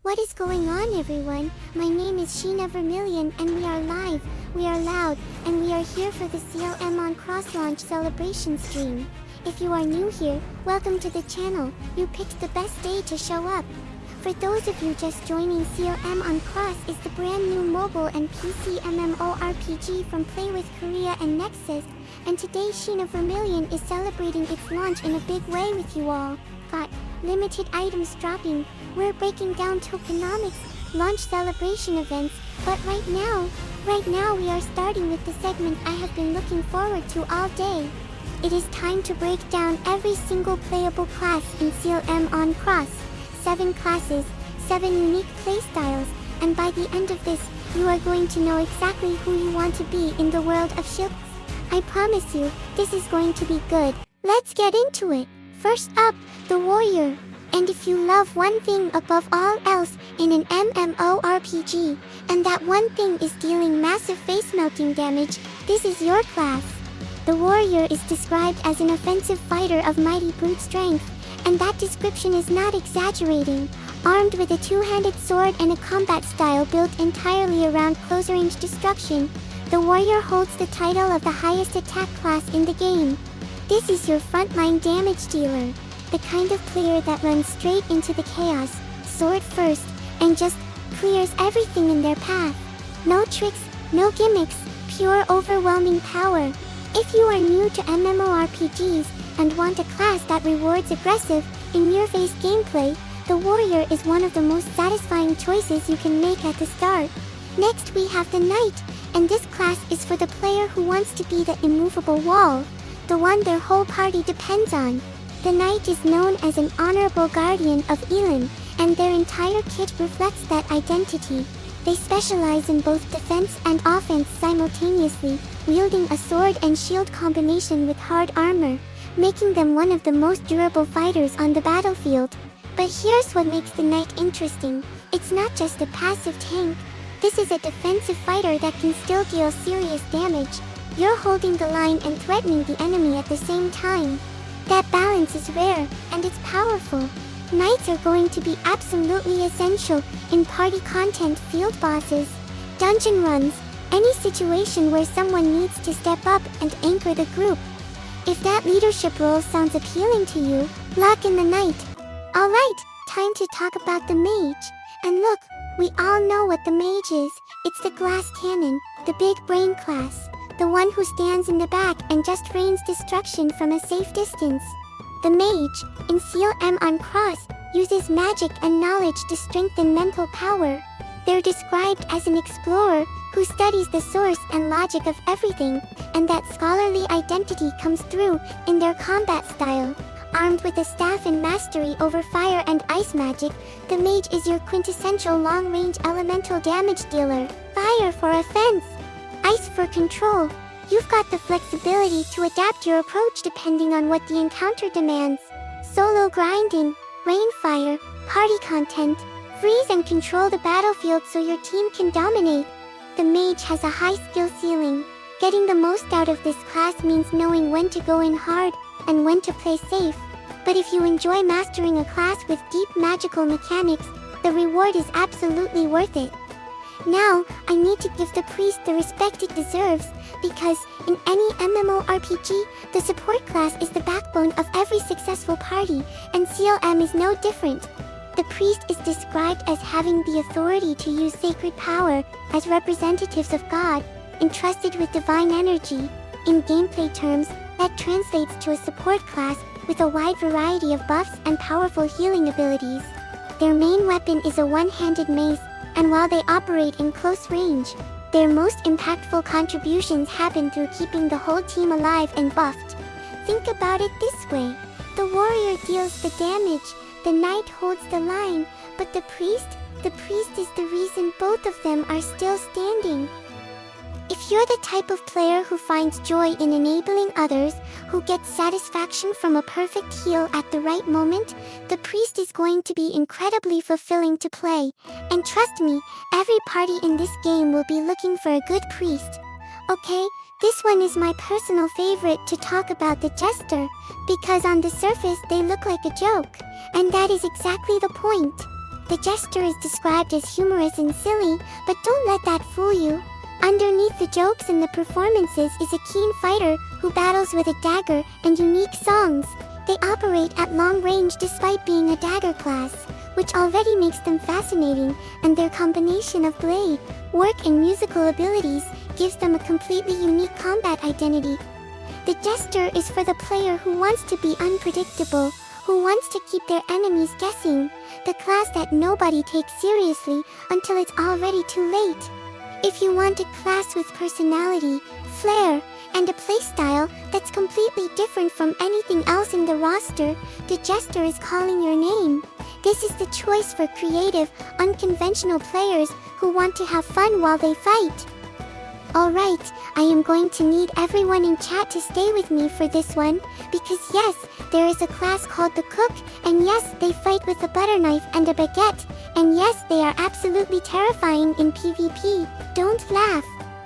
What is going on, everyone? My name is Sheena Vermillion and we are live, we are loud, and we are here for the SealM on cross-launch celebration stream. If you are new here, welcome to the channel. You picked the best day to show up. For those of you just joining, SealM on Cross is the brand new mobile and PC MMORPG from Playwith Korea and Nexus, and today Sheena Vermillion is celebrating its launch in a big way with you all. Got limited items dropping. We're breaking down tokenomics, launch celebration events, but right now we are starting with the segment I have been looking forward to all day. It is time to break down every single playable class in SealM on Cross. 7 classes, 7 unique playstyles, and by the end of this, you are going to know exactly who you want to be in the world of Shiltz. I promise you, this is going to be good. Let's get into it. First up, the warrior. And if you love one thing above all else in an MMORPG, and that one thing is dealing massive face-melting damage, this is your class. The warrior is described as an offensive fighter of mighty brute strength, and that description is not exaggerating. Armed with a two-handed sword and a combat style built entirely around close-range destruction, the warrior holds the title of the highest attack class in the game. This is your frontline damage dealer, the kind of player that runs straight into the chaos, sword first, and just clears everything in their path. No tricks, no gimmicks, pure overwhelming power. If you are new to MMORPGs and want a class that rewards aggressive, in-your-face gameplay, the warrior is one of the most satisfying choices you can make at the start. Next we have the knight, and this class is for the player who wants to be the immovable wall, the one their whole party depends on. The knight is known as an honorable guardian of Elam, and their entire kit reflects that identity. They specialize in both defense and offense simultaneously, wielding a sword and shield combination with hard armor, making them one of the most durable fighters on the battlefield. But here's what makes the knight interesting. It's not just a passive tank. This is a defensive fighter that can still deal serious damage. You're holding the line and threatening the enemy at the same time. That balance is rare, and it's powerful. Knights are going to be absolutely essential in party content, field bosses, dungeon runs, any situation where someone needs to step up and anchor the group. If that leadership role sounds appealing to you, lock in the knight. Alright, time to talk about the mage. And look, we all know what the mage is. It's the glass cannon, the big brain class. The one who stands in the back and just rains destruction from a safe distance. The mage, in SealM on Cross, uses magic and knowledge to strengthen mental power. They're described as an explorer who studies the source and logic of everything, and that scholarly identity comes through in their combat style. Armed with a staff and mastery over fire and ice magic, the mage is your quintessential long-range elemental damage dealer. Fire for offense, ice for control. You've got the flexibility to adapt your approach depending on what the encounter demands. Solo grinding, rainfire, party content. Freeze and control the battlefield so your team can dominate. The mage has a high skill ceiling. Getting the most out of this class means knowing when to go in hard and when to play safe. But if you enjoy mastering a class with deep magical mechanics, the reward is absolutely worth it. Now, I need to give the priest the respect it deserves, because in any MMORPG, the support class is the backbone of every successful party, and SealM is no different. The priest is described as having the authority to use sacred power as representatives of God, entrusted with divine energy. In gameplay terms, that translates to a support class with a wide variety of buffs and powerful healing abilities. Their main weapon is a one-handed mace, and while they operate in close range, their most impactful contributions happen through keeping the whole team alive and buffed. Think about it this way. The warrior deals the damage, the knight holds the line, but the priest is the reason both of them are still standing. If you're the type of player who finds joy in enabling others, who gets satisfaction from a perfect heal at the right moment, the priest is going to be incredibly fulfilling to play. And trust me, every party in this game will be looking for a good priest. Okay, this one is my personal favorite to talk about, the Jester, because on the surface they look like a joke. And that is exactly the point. The Jester is described as humorous and silly, but don't let that fool you. Underneath the jokes and the performances is a keen fighter who battles with a dagger and unique songs. They operate at long range despite being a dagger class, which already makes them fascinating, and their combination of blade, work and musical abilities gives them a completely unique combat identity. The Jester is for the player who wants to be unpredictable, who wants to keep their enemies guessing, the class that nobody takes seriously until it's already too late. If you want a class with personality, flair, and a playstyle that's completely different from anything else in the roster, the Jester is calling your name. This is the choice for creative, unconventional players who want to have fun while they fight. Alright, I am going to need everyone in chat to stay with me for this one, because yes, there is a class called the Cook, and yes, they fight with a butter knife and a baguette, and yes, they are absolutely terrifying in PvP. Don't laugh.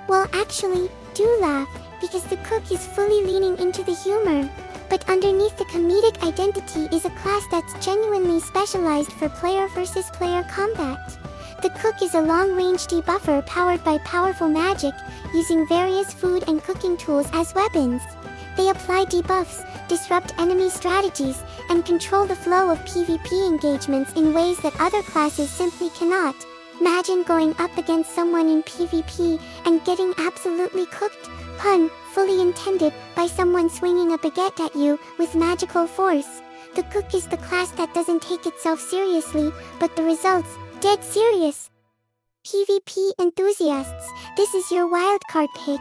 Well, actually, do laugh, because the Cook is fully leaning into the humor. But underneath the comedic identity is a class that's genuinely specialized for player versus player combat. The Cook is a long-range debuffer powered by powerful magic, using various food and cooking tools as weapons. They apply debuffs, disrupt enemy strategies, and control the flow of PvP engagements in ways that other classes simply cannot. Imagine going up against someone in PvP and getting absolutely cooked, pun fully intended, by someone swinging a baguette at you with magical force. The Cook is the class that doesn't take itself seriously, but the results, dead serious. PvP enthusiasts, this is your wildcard pick.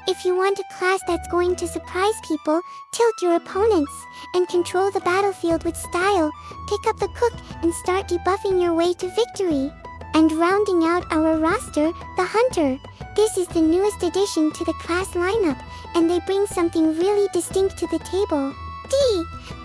If you want a class that's going to surprise people, tilt your opponents, and control the battlefield with style, pick up the Cook and start debuffing your way to victory. And rounding out our roster, the Hunter. This is the newest addition to the class lineup, and they bring something really distinct to the table.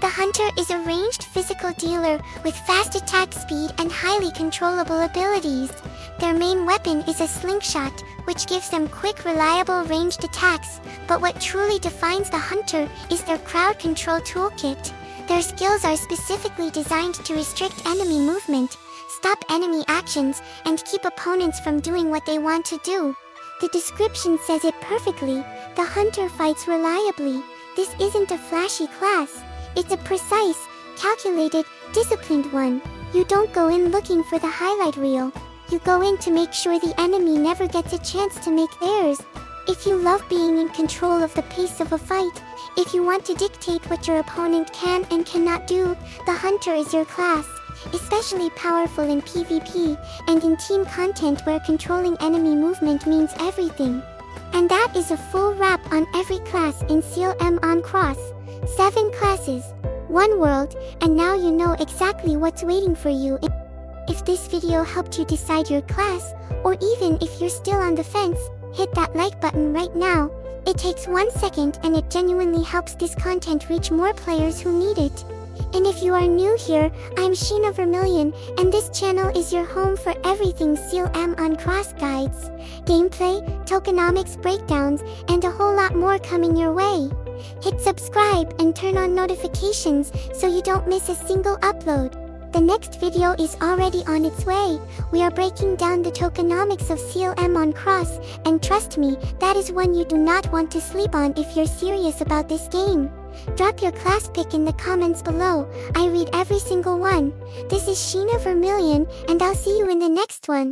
The Hunter is a ranged physical dealer with fast attack speed and highly controllable abilities. Their main weapon is a Slingshot, which gives them quick, reliable ranged attacks, but what truly defines the Hunter is their crowd control toolkit. Their skills are specifically designed to restrict enemy movement, stop enemy actions, and keep opponents from doing what they want to do. The description says it perfectly. The Hunter fights reliably. This isn't a flashy class. It's a precise, calculated, disciplined one. You don't go in looking for the highlight reel. You go in to make sure the enemy never gets a chance to make theirs. If you love being in control of the pace of a fight, if you want to dictate what your opponent can and cannot do, the Hunter is your class. Especially powerful in PvP and in team content where controlling enemy movement means everything. And that is a full wrap on every class in SealM on Cross. 7 classes, 1 world, and now you know exactly what's waiting for you. If this video helped you decide your class, or even if you're still on the fence, hit that like button right now. It takes 1 second and it genuinely helps this content reach more players who need it. And if you are new here, I'm Sheena Vermillion, and this channel is your home for everything SealM on Cross guides, gameplay, tokenomics breakdowns, and a whole lot more coming your way. Hit subscribe and turn on notifications so you don't miss a single upload. The next video is already on its way. We are breaking down the tokenomics of SealM on Cross, and trust me, that is one you do not want to sleep on if you're serious about this game. Drop your class pick in the comments below. I read every single one. This is Sheena Vermillion, and I'll see you in the next one.